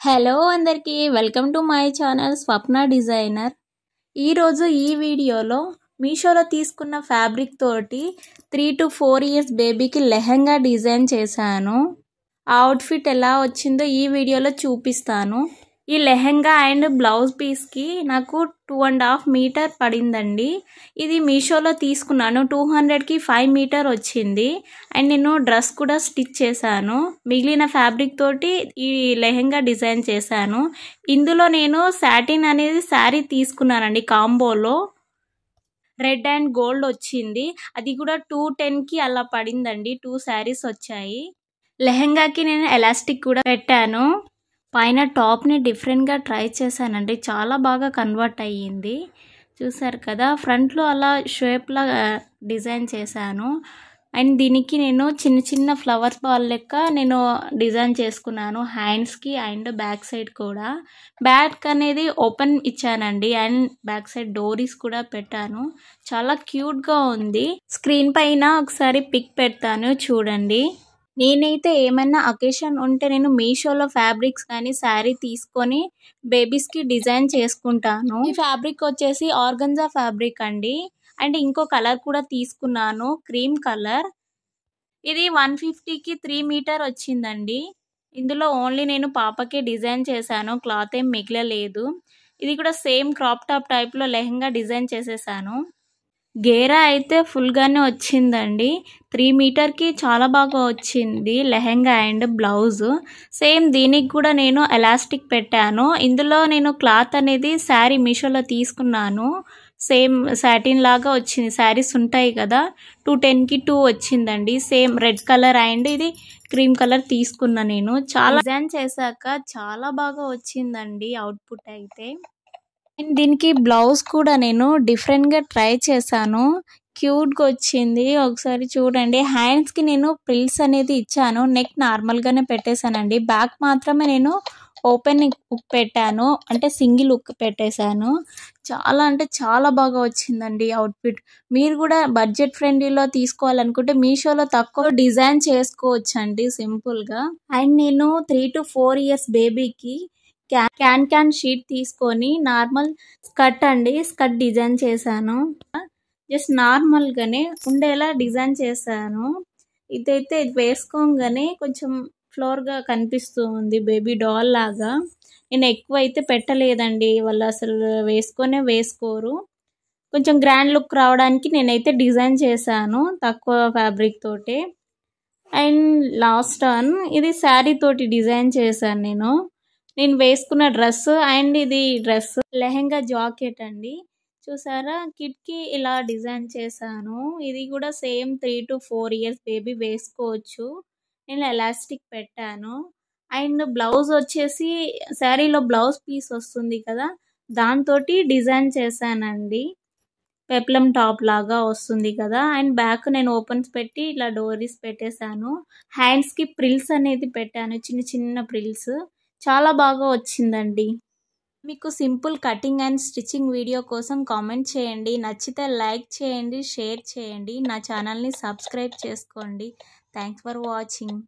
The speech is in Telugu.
హలో అందరికీ welcome to my channel Swapna designer. ఈరోజు ఈ వీడియోలో మీషోలో తీసుకున్న ఫ్యాబ్రిక్ తోటి 3 to 4 years బేబీకి లెహంగా డిజైన్ చేశాను. ఆ అవుట్ఫిట్ ఎలా వచ్చిందో ఈ వీడియోలో చూపిస్తాను. ఈ లెహంగా అండ్ బ్లౌజ్ పీస్కి నాకు 2.5 మీటర్ పడిందండి. ఇది మీషోలో తీసుకున్నాను. 200కి 5 మీటర్ వచ్చింది. అండ్ నేను డ్రెస్ కూడా స్టిచ్ చేశాను. మిగిలిన ఫ్యాబ్రిక్ తోటి ఈ లెహంగా డిజైన్ చేశాను. ఇందులో నేను సాటిన్ అనేది శారీ తీసుకున్నానండి కాంబోలో. రెడ్ అండ్ గోల్డ్ వచ్చింది. అది కూడా 210కి అలా పడిందండి. 2 శారీస్ వచ్చాయి. లెహంగాకి నేను ఎలాస్టిక్ కూడా పెట్టాను. పైన టాప్ని డిఫరెంట్గా ట్రై చేశానండి. చాలా బాగా కన్వర్ట్ అయ్యింది. చూసారు కదా, ఫ్రంట్లో అలా షేప్లా డిజైన్ చేశాను. అండ్ దీనికి నేను చిన్న చిన్న ఫ్లవర్స్ బాల్ లెక్క నేను డిజైన్ చేసుకున్నాను హ్యాండ్స్కి అండ్ బ్యాక్ సైడ్ కూడా. బ్యాక్ అనేది ఓపెన్ ఇచ్చానండి అండ్ బ్యాక్ సైడ్ డోరీస్ కూడా పెట్టాను. చాలా క్యూట్గా ఉంది. స్క్రీన్ పైన ఒకసారి పిక్ పెడతాను చూడండి. నేనైతే ఏమైనా అకేషన్ ఉంటే నేను మీషోలో ఫ్యాబ్రిక్స్ కానీ శారీ తీసుకొని బేబీస్కి డిజైన్ చేసుకుంటాను. ఈ ఫ్యాబ్రిక్ వచ్చేసి ఆర్గంజా ఫ్యాబ్రిక్ అండి. అండ్ ఇంకో కలర్ కూడా తీసుకున్నాను, క్రీమ్ కలర్. ఇది 150కి 3 మీటర్ వచ్చిందండి. ఇందులో ఓన్లీ నేను పాపకే డిజైన్ చేశాను, క్లాత్ ఏం మిగలలేదు. ఇది కూడా సేమ్ క్రాప్ టాప్ టైప్లో లెహంగా డిజైన్ చేసేసాను. గేరా అయితే ఫుల్గానే వచ్చిందండి. 3 మీటర్కి చాలా బాగా వచ్చింది లెహంగా అండ్ బ్లౌజ్. సేమ్ దీనికి కూడా నేను ఎలాస్టిక్ పెట్టాను. ఇందులో నేను క్లాత్ అనేది శారీ మీషోలో తీసుకున్నాను. సేమ్ సాటిన్ లాగా వచ్చింది. శారీస్ ఉంటాయి కదా, 210కి 2 వచ్చిందండి. సేమ్ రెడ్ కలర్ అండ్ ఇది క్రీమ్ కలర్ తీసుకున్నా నేను. చాలా డిజైన్ చేశాక చాలా బాగా వచ్చిందండి అవుట్పుట్ అయితే. అండ్ దీనికి బ్లౌజ్ కూడా నేను డిఫరెంట్గా ట్రై చేశాను. క్యూట్గా వచ్చింది. ఒకసారి చూడండి. హ్యాండ్స్కి నేను ప్రిల్స్ అనేది ఇచ్చాను. నెక్ నార్మల్గానే పెట్టేశానండి. బ్యాక్ మాత్రమే నేను ఓపెన్ హుక్ పెట్టాను, అంటే సింగిల్ హుక్ పెట్టేశాను. చాలా అంటే చాలా బాగా వచ్చిందండి అవుట్ఫిట్. మీరు కూడా బడ్జెట్ ఫ్రెండ్లీలో తీసుకోవాలనుకుంటే మీషోలో తక్కువ డిజైన్ చేసుకోవచ్చండి సింపుల్గా. అండ్ నేను 3 to 4 years బేబీకి క్యాన్ షీట్ తీసుకొని నార్మల్ స్కర్ట్ డిజైన్ చేశాను. జస్ట్ నార్మల్గానే ఉండేలా డిజైన్ చేశాను. ఇదైతే వేసుకోగానే కొంచెం ఫ్లోర్గా కనిపిస్తూ ఉంది, బేబీ డాల్ లాగా. నేను ఎక్కువ అయితే పెట్టలేదండి, వాళ్ళు అసలు వేసుకోరు. కొంచెం గ్రాండ్ లుక్ రావడానికి నేనైతే డిజైన్ చేశాను తక్కువ ఫ్యాబ్రిక్ తోటి. అండ్ లాస్ట్ వన్ ఇది శారీ తోటి డిజైన్ చేశాను నేను వేసుకున్న డ్రెస్. అండ్ ఇది డ్రెస్ లెహంగా జాకెట్ అండి. చూసారా, కిడ్కి ఇలా డిజైన్ చేశాను. ఇది కూడా సేమ్ 3 to 4 years బేబీ వేసుకోవచ్చు. నేను ఎలాస్టిక్ పెట్టాను. అండ్ బ్లౌజ్ వచ్చేసి శారీలో బ్లౌజ్ పీస్ వస్తుంది కదా, దాంతో డిజైన్ చేశానండి. పెప్లం టాప్ లాగా వస్తుంది కదా. అండ్ బ్యాక్ నేను ఓపెన్స్ పెట్టి ఇలా డోరీస్ పెట్టేశాను. హ్యాండ్స్కి ప్రిల్స్ అనేది పెట్టాను, చిన్న చిన్న ప్రిల్స్. చాలా బాగా వచ్చిందండి. మీకు simple cutting and stitching video కోసం కామెంట్ చేయండి. నచ్చితే లైక్ చేయండి, షేర్ చేయండి. నా ఛానల్ని సబ్స్క్రైబ్ చేసుకోండి. Thanks for watching.